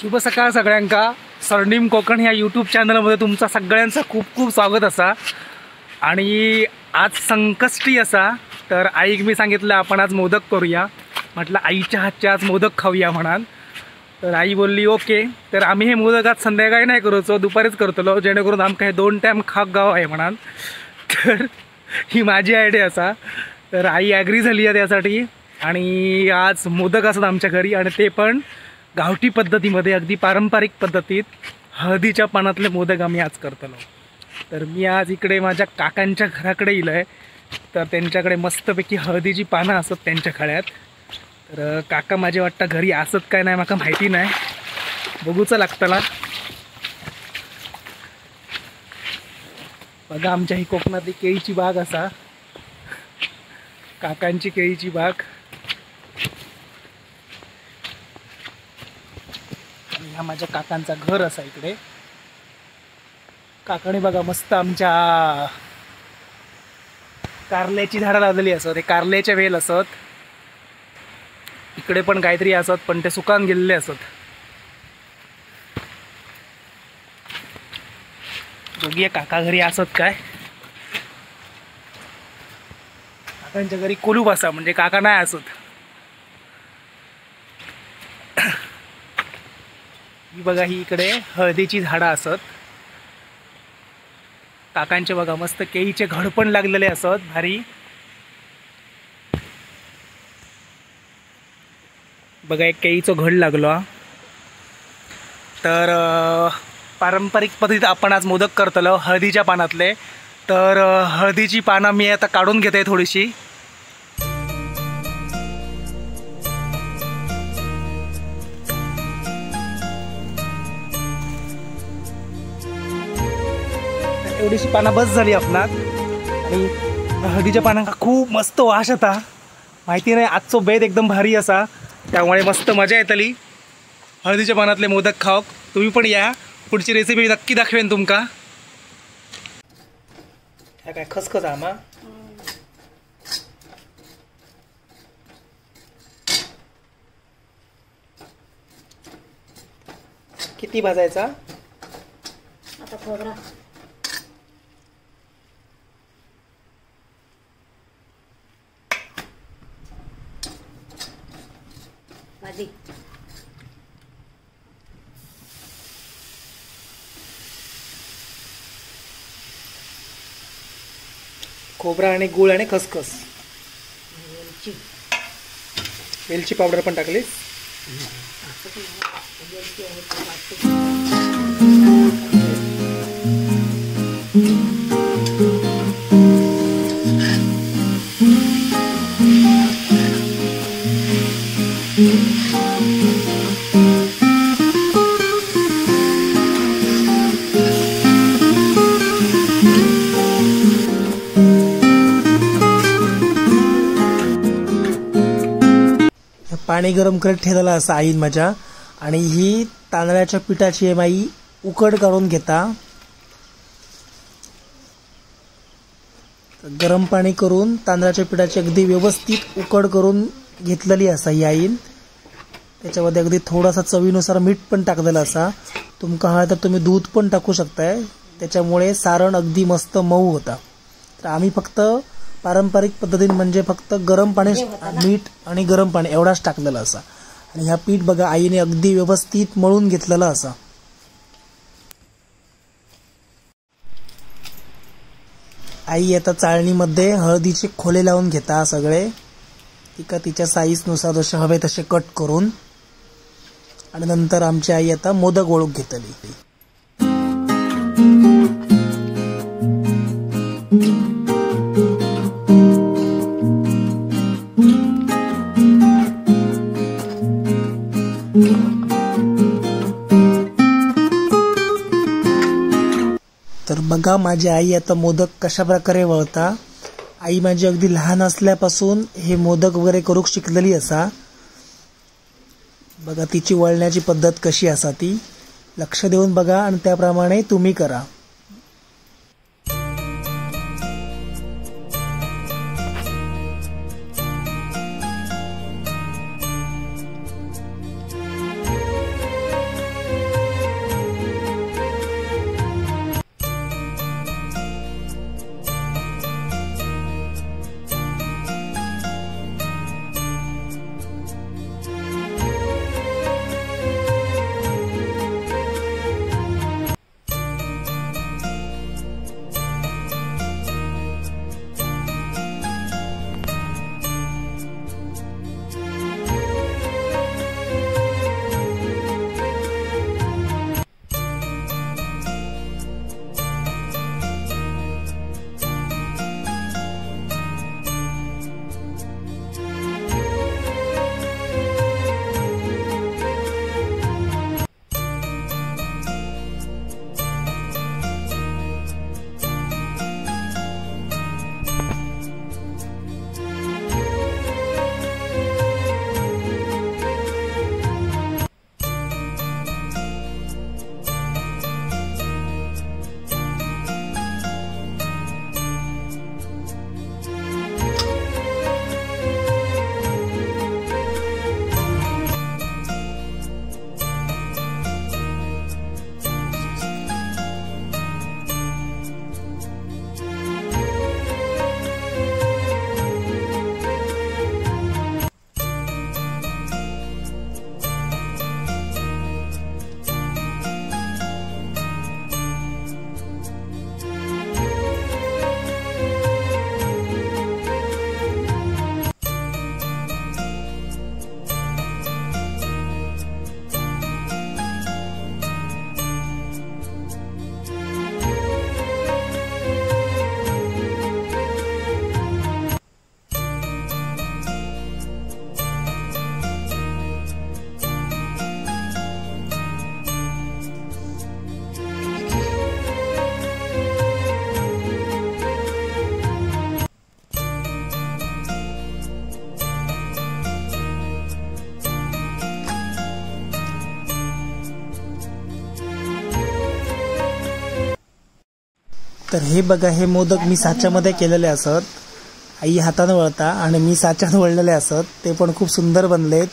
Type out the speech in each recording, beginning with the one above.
शुभ सकाळ सगळ्यांका। स्वर्णिम कोकण ह्या यूट्यूब चॅनलमध्ये तुमचा सगळ्यांचं खूप खूप स्वागत असा। आणि आज संकष्टी असा, तर आईक मी सांगितलं आपण आज मोदक करूया। म्हटलं आईच्या हातचे आज मोदक खाऊया म्हणान, तर आई बोलली ओके। तर आम्ही हे मोदक आज संध्याकाळी नाही करूचो, दुपारीच करतलो, जेणेकरून आमका हे 2 टाइम खाक गाव आहे म्हणान। तर ही माझी आयडिया असा। तर आई ॲग्री झाली आहे त्यासाठी, आणि आज मोदक असतात आमच्या घरी, आणि ते पण गावठी पद्धतीमध्ये, अगदी पारंपरिक पद्धतीत हळदीच्या पानातले मोदक आम्ही आज करतलो। तर मी आज इकडे माझ्या काकांच्या घराकडे इलो आहे, तर त्यांच्याकडे मस्तपैकी हळदीची पानं असत त्यांच्या खळ्यात। तर काका माझे वाटतं घरी असत काय नाही माका माहिती नाही, बघूच लागतला। बघा आमच्या ही कोकणातली केळीची बाग असा, काकांची केळीची बाग। हा माझ्या काकांचा घर असा इकडे। काकाने बघा मस्त आमच्या कारल्याची झाडं लावलेली असत, हे कारल्याचे वेल असत। इकडे पण काहीतरी असत, पण ते सुकान गेलेले असत। बघूया काका घरी असत काय। काकांच्या घरी कुलूप असा, म्हणजे काका नाही असत। ही बघा ही इकडे हळदीची झाडं असत। काकांचे बघा मस्त केळीचे घड पण लागलेले असत भारी। बघा एक केळीचं घड लागलो। तर पारंपरिक पद्धतीत आपण आज मोदक करतलो हळदीच्या पानातले। तर हळदीची पानं मी आता काढून घेते थोडीशी। एवढीशी पानं बस झाली आपणात। आणि हळदीच्या पानांका खूप मस्त वास येता, माहिती नाही आजचो बेत एकदम भारी असा, त्यामुळे मस्त मजा येतली हळदीच्या पानातले मोदक खाऊक। तुम्ही पण या, पुढची रेसिपी नक्की दाखवेन तुमका। ह्या काय खसखस आमा किती भाजायचा आता? खोबरा भाजी, खोबरा आणि गूळ आणि खसखस, वेलची, वेलची पावडर पण टाकली। पाणी गरम करत ठेवलेला असा आईन माझ्या, आणि ही तांदळाच्या पिठाची माई उकड काढून घेता। गरम पाणी करून तांदळाच्या पिठाची अगदी व्यवस्थित उकड करून घेतलेली असा ही आईन। त्याच्यामध्ये अगदी थोडासा चवीनुसार मीठ पण टाकलेलं असा। तुमका हवा तर तुम्ही दूध पण टाकू शकताय, त्याच्यामुळे सारण अगदी मस्त मऊ होता। तर आम्ही फक्त पारंपरिक पद्धतीने म्हणजे फक्त गरम पाणी, मीठ आणि गरम पाणी एवढाच टाकलेला असा। आणि ह्या पीठ बघा आईने अगदी व्यवस्थित मळून घेतलेला असा। आई आता चाळणीमध्ये हळदीचे खोले लावून घेता सगळे, तिका तिच्या साईजनुसार जसे हवे तसे कट करून। आणि नंतर आमची आई आता मोदक ओळूक घेतली। तर बघा माझी आई आता मोदक कशा प्रकारे वळता। आई माझी अगदी लहान असल्यापासून हे मोदक वगैरे करूक शिकलेली असा। बघा तिची वळण्याची पद्धत कशी असा, ती लक्ष देऊन बघा आणि त्याप्रमाणे तुम्ही करा। तर हे बघा, हे मोदक मी साच्यामध्ये केलेले असत. आई हाताने वळता आणि मी साच्याने वळलेले असत. ते पण खूप सुंदर बनलेत.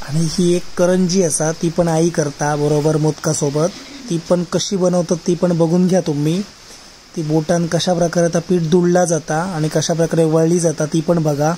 आणि ही एक करंजी असा, ती पण आई करता बरोबर मोदकासोबत. ती पण कशी बनवतात ती पण बघून घ्या तुम्ही. ती बोटान कशा प्रकारे आता पीठ दुडला जाता आणि कशा प्रकारे वळली जाता ती पण बघा.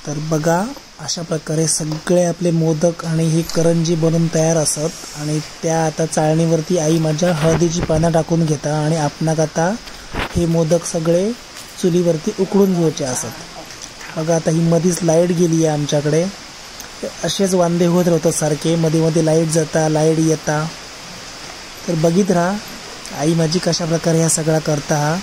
तर बघा, अशा प्रकारे सगळे आपले मोदक आणि ही करंजी बनून तयार असत आणि त्या आता चाळणीवरती आई माझ्या हळदीची पानं टाकून घेता आणि आपणाक आता हे मोदक सगळे चुलीवरती उकडून घ्यायचे असत. बघा, आता ही मधीच लाईट गेली आहे आमच्याकडे. असेच वांदे होत राहतात सारखे, मध्ये मध्ये लाईट जाता लाईट येता. तर बघित राहा आई माझी कशा प्रकारे ह्या सगळा करता हा.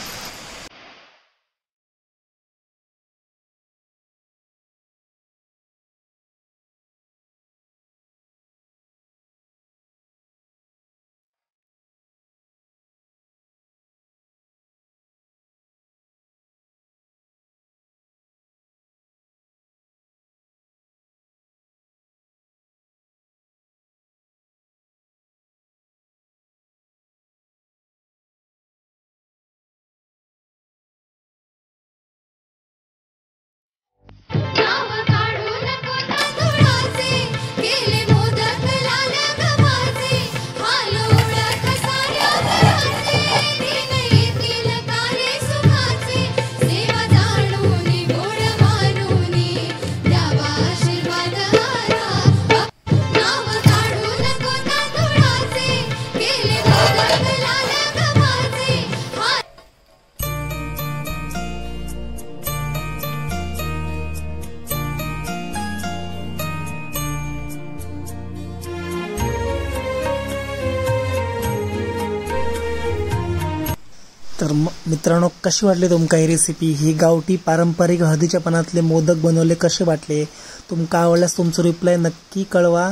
तर मित्रांनो, कशी वाटली तुमका ही रेसिपी? ही गावठी पारंपरिक हळदीच्या पानातले मोदक बनवले कसे वाटले? तुमका आवडल्यास तुमचं रिप्लाय नक्की कळवा.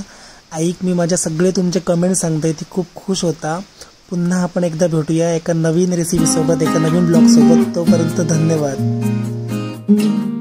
ऐक, मी माझ्या सगळे तुमचे कमेंट सांगते, ती खूप खुश होता. पुन्हा आपण एकदा भेटूया एका नवीन रेसिपी सोबत, एका नवीन ब्लॉग सोबत. तोपर्यंत धन्यवाद.